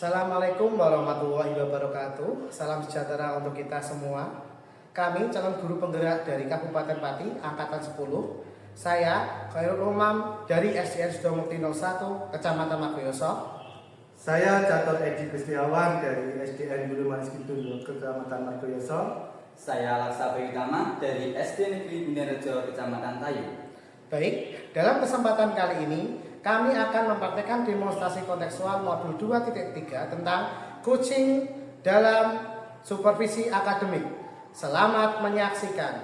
Assalamualaikum warahmatullahi wabarakatuh. Salam sejahtera untuk kita semua. Kami calon guru penggerak dari Kabupaten Pati angkatan 10. Saya Khairul Umam dari SDN Sudomukti 01 Kecamatan Margoyoso. Saya Catur Edi Gustiawan dari SDN Hulu Manis Kidul Kecamatan Margoyoso. Saya Laksa Utama dari SD Negeri Binarjo Kecamatan Tayu. Baik, dalam kesempatan kali ini kami akan mempraktekkan demonstrasi kontekstual modul 2.3 tentang coaching dalam supervisi akademik. Selamat menyaksikan.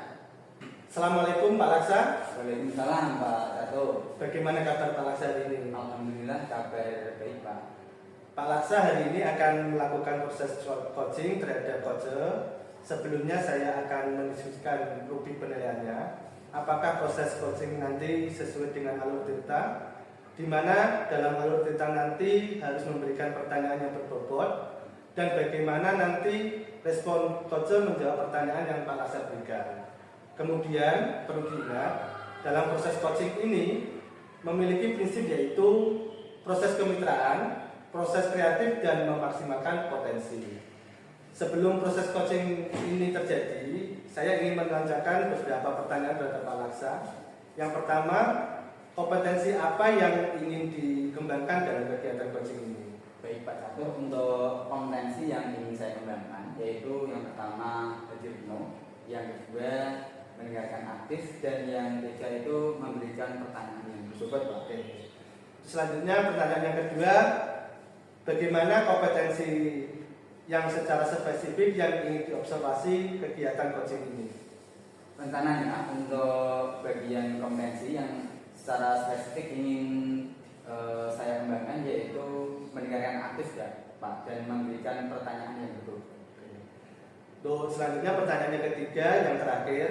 Assalamualaikum Pak Laksa. Waalaikumsalam Pak Catur. Bagaimana kabar Pak Laksa hari ini? Alhamdulillah kabar baik Pak. Pak Laksa hari ini akan melakukan proses coaching terhadap coacher. Sebelumnya saya akan mendiskusikan rubrik penilaiannya. Apakah proses coaching nanti sesuai dengan alur cerita, di mana dalam alur cerita nanti harus memberikan pertanyaan yang berbobot, dan bagaimana nanti respon coacher menjawab pertanyaan yang Pak Laksa berikan. Kemudian perlu diingat, dalam proses coaching ini memiliki prinsip yaitu proses kemitraan, proses kreatif, dan memaksimalkan potensi. Sebelum proses coaching ini terjadi, saya ingin menanyakan beberapa pertanyaan terhadap Pak Laksa. Yang pertama, kompetensi apa yang ingin dikembangkan dalam kegiatan coaching ini? Baik Pak Catur, untuk kompetensi yang ingin saya kembangkan yaitu yang pertama Hajirno, yang kedua mendengarkan aktif, dan yang ketiga itu memberikan pertanyaan yang berbobot Pak. Oke. Selanjutnya pertanyaan yang kedua, bagaimana kompetensi yang secara spesifik yang ingin diobservasi kegiatan coaching ini? Rencananya untuk bagian kompetensi yang secara spesifik ingin saya kembangkan yaitu mendengarkan aktif ya Pak, dan memberikan pertanyaan yang betul. Untuk selanjutnya pertanyaan yang ketiga, yang terakhir,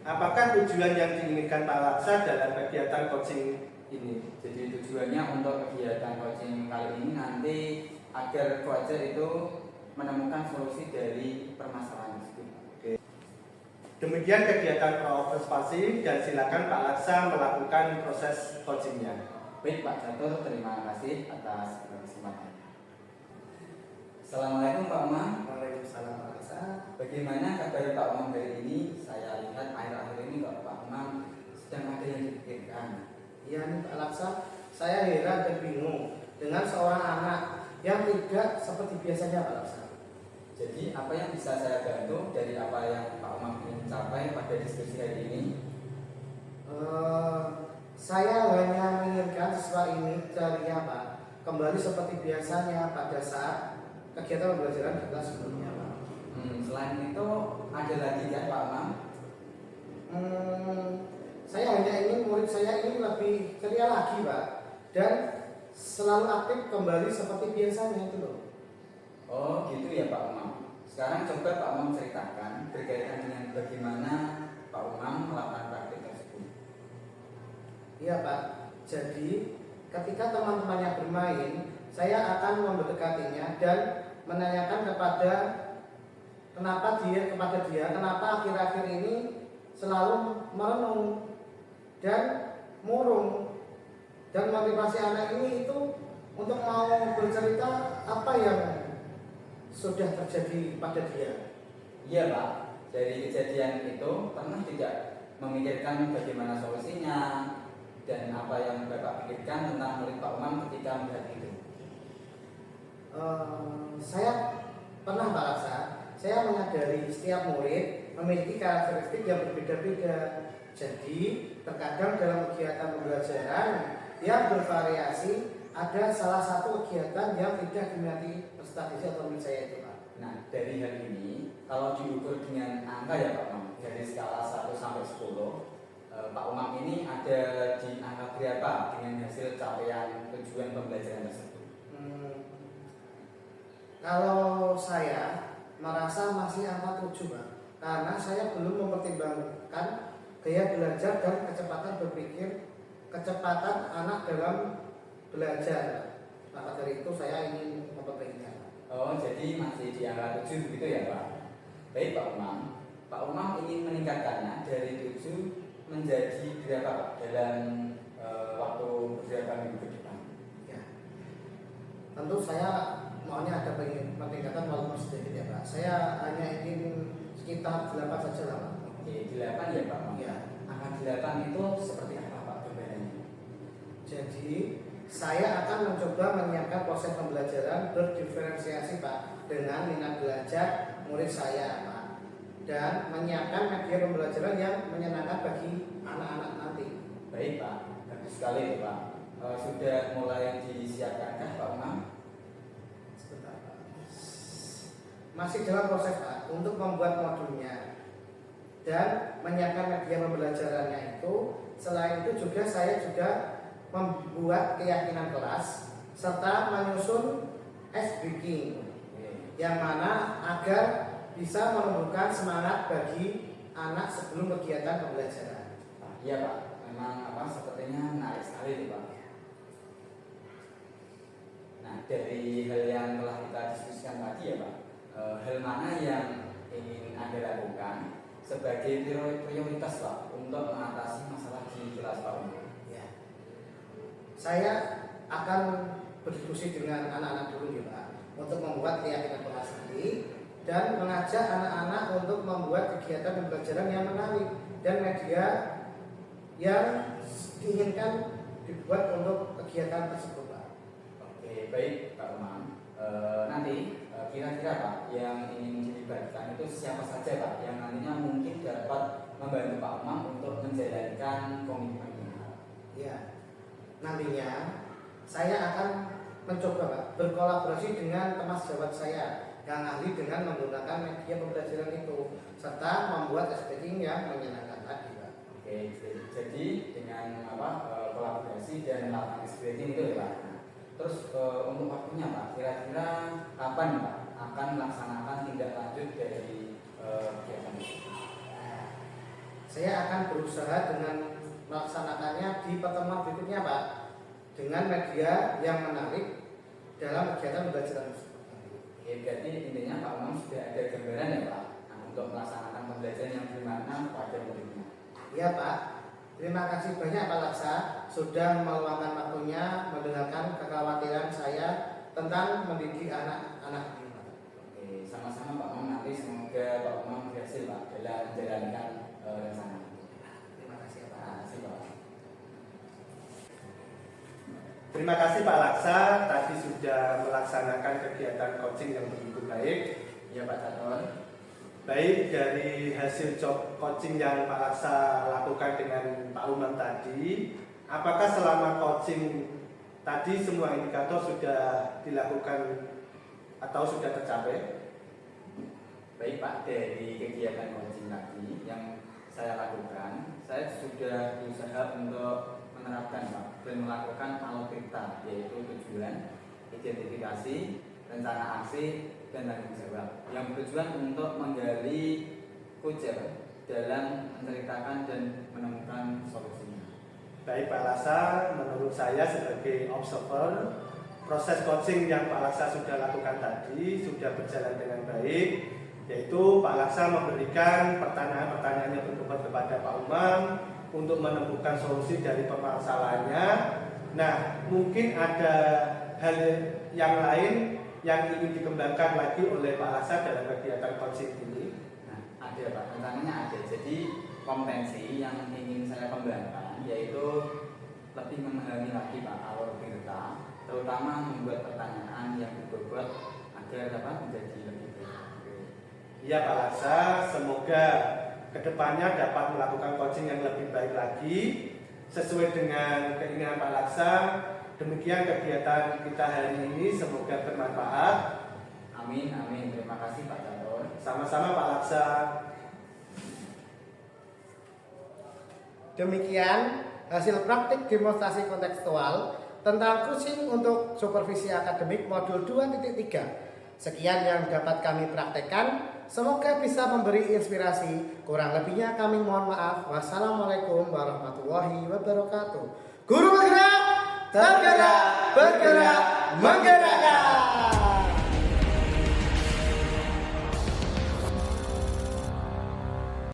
apakah tujuan yang diinginkan Pak Laksa dalam kegiatan coaching ini? Jadi tujuannya untuk kegiatan coaching kali ini nanti agar coacher itu menemukan solusi dari permasalahan tersebut. Oke. Demikian kegiatan observasi, dan silakan Pak Laksa melakukan proses coachingnya. Baik Pak Catur, terima kasih atas kesempatannya. Assalamualaikum Pak Umam. Waalaikumsalam Pak Laksa. Bagaimana kabar Pak Umam hari ini? Saya lihat akhir-akhir ini Pak Umam sedang ada yang dipikirkan. Iya nih Pak Laksa, saya heran dan bingung dengan seorang anak yang tidak seperti biasanya Pak Laksa. Jadi apa yang bisa saya bantu dari apa yang Pak Umam ingin capai pada diskusi hari ini? Saya hanya menginginkan siswa ini ceria Pak, kembali seperti biasanya pada saat kegiatan pembelajaran kita sebelumnya Pak. Selain itu ada lagi kan Pak Umam? Saya hanya ingin murid saya ini lebih ceria lagi Pak, dan selalu aktif kembali seperti biasanya itu loh. Oh gitu ya Pak Umam. Sekarang coba Pak Umam ceritakan berkaitan dengan bagaimana Pak Umam melakukan praktik tersebut. Iya Pak, jadi ketika teman-temannya bermain, saya akan mendekatinya dan menanyakan kenapa akhir-akhir ini selalu merenung dan murung, dan motivasi anak ini itu untuk mau bercerita apa yang sudah terjadi pada dia. Iya Pak, dari kejadian itu pernah tidak memikirkan bagaimana solusinya dan apa yang Bapak pikirkan tentang murid Pak Umam ketika melihat itu? Saya pernah Pak Laksa, saya menyadari setiap murid memiliki karakteristik yang berbeda-beda. Jadi terkadang dalam kegiatan pembelajaran yang bervariasi, ada salah satu kegiatan yang tidak diminati peserta didik atau murid saya itu Pak. Nah dari hal ini kalau diukur dengan angka ya Pak Umam, dari skala 1 sampai 10, Pak Umam ini ada di angka berapa dengan hasil capaian tujuan pembelajaran tersebut? Kalau saya merasa masih angka 7 Pak, karena saya belum mempertimbangkan gaya belajar dan kecepatan berpikir, kecepatan anak dalam belajar. Maka dari itu saya ingin memperbaikinya. Oh jadi masih di angka 7 begitu ya Pak? Baik Pak Umam, Pak Umam ingin meningkatkannya dari 7 menjadi berapa Pak dalam waktu beberapa minggu ke depan? Ya. tentu saya maunya ada peningkatan walaupun sedikit ya Pak. Saya hanya ingin sekitar 8 saja lah Pak. Oke, 8 ya Pak. Ya. Angka 8 itu seperti apa Pak perbedaannya? Jadi saya akan mencoba menyiapkan proses pembelajaran berdiferensiasi Pak dengan minat belajar murid saya Pak, dan menyiapkan media pembelajaran yang menyenangkan bagi anak-anak nanti. Baik Pak, bagus sekali Pak. Sudah mulai disiapkankah Pak Umam? Sebentar Pak. Masih dalam proses Pak untuk membuat modulnya dan menyiapkan media pembelajarannya itu. Selain itu juga saya juga membuat keyakinan kelas serta menyusun ice breaking yang mana agar bisa menumbuhkan semangat bagi anak sebelum kegiatan pembelajaran. Iya Pak, memang sepertinya menarik sekali nih Pak. Nah, dari hal yang telah kita diskusikan tadi ya Pak, hal mana yang ingin Anda lakukan sebagai prioritas Pak untuk mengatasi masalah di kelas Pak Umam? Saya akan berdiskusi dengan anak-anak dulu ya Pak untuk membuat keyakinan kelas ini dan mengajak anak-anak untuk membuat kegiatan pembelajaran yang menarik dan media yang diinginkan dibuat untuk kegiatan tersebut Pak. Oke, baik Pak Umam. Nanti kira-kira Pak yang ingin dilibatkan itu siapa saja Pak yang nantinya mungkin dapat membantu Pak Umam untuk menjalankan komitmennya? Ya. Nantinya saya akan mencoba Pak berkolaborasi dengan teman sejawat saya yang ahli dengan menggunakan media pembelajaran itu serta membuat speaking yang menyenangkan tadi Pak. Oke, jadi dengan kolaborasi dan melakukan speaking itu ya Pak. Nah, terus untuk waktunya Pak, kira-kira kapan Pak akan melaksanakan tindak lanjut dari kegiatan itu? Saya akan berusaha dengan melaksanakannya di pertemuan berikutnya Pak dengan media yang menarik dalam kegiatan pembelajaran tersebut. Oke, berarti intinya Pak Umam sudah ada gambaran ya Pak untuk melaksanakan pembelajaran yang bermakna pada muridnya. Iya Pak, terima kasih banyak Pak Laksa sudah meluangkan waktunya mendengarkan kekhawatiran saya tentang mendidik anak-anak ini Pak. Oke, sama-sama Pak Umam, nanti semoga Pak Umam berhasil Pak dalam menjalankan rencana. Terima kasih Pak Laksa, tadi sudah melaksanakan kegiatan coaching yang begitu baik. Ya Pak Caton. Baik, dari hasil job coaching yang Pak Laksa lakukan dengan Pak Umam tadi, apakah selama coaching tadi semua indikator sudah dilakukan atau sudah tercapai? Baik Pak, dari kegiatan coaching tadi yang saya lakukan, saya sudah berusaha untuk menerapkan Pak dan melakukan alokita, yaitu tujuan, identifikasi, rencana aksi, dan tanggung jawab yang bertujuan untuk menggali kucer dalam menceritakan dan menemukan solusinya. Baik Pak Laksa, menurut saya sebagai observer, proses coaching yang Pak Laksa sudah lakukan tadi sudah berjalan dengan baik, yaitu Pak Laksa memberikan pertanyaan-pertanyaan yang berbobot kepada Pak Umam untuk menemukan solusi dari permasalahannya. Nah, mungkin ada hal yang lain yang ingin dikembangkan lagi oleh Pak Laksa dalam kegiatan coaching ini. Nah, ada Pak, rencananya ada. Jadi kompetensi yang ingin saya kembangkan yaitu lebih memahami lagi Pak alur cerita, terutama membuat pertanyaan yang berbobot agar dapat menjadi lebih baik. Iya Pak Laksa, semoga kedepannya dapat melakukan coaching yang lebih baik lagi sesuai dengan keinginan Pak Laksa. Demikian kegiatan kita hari ini, semoga bermanfaat. Amin, amin. Terima kasih Pak Caton. Sama-sama Pak Laksa. Demikian hasil praktik demonstrasi kontekstual tentang coaching untuk supervisi akademik modul 2.3. Sekian yang dapat kami praktekkan. Semoga bisa memberi inspirasi. Kurang lebihnya kami mohon maaf. Wassalamualaikum warahmatullahi wabarakatuh. Guru bergerak, tergerak, bergerak, menggerakkan.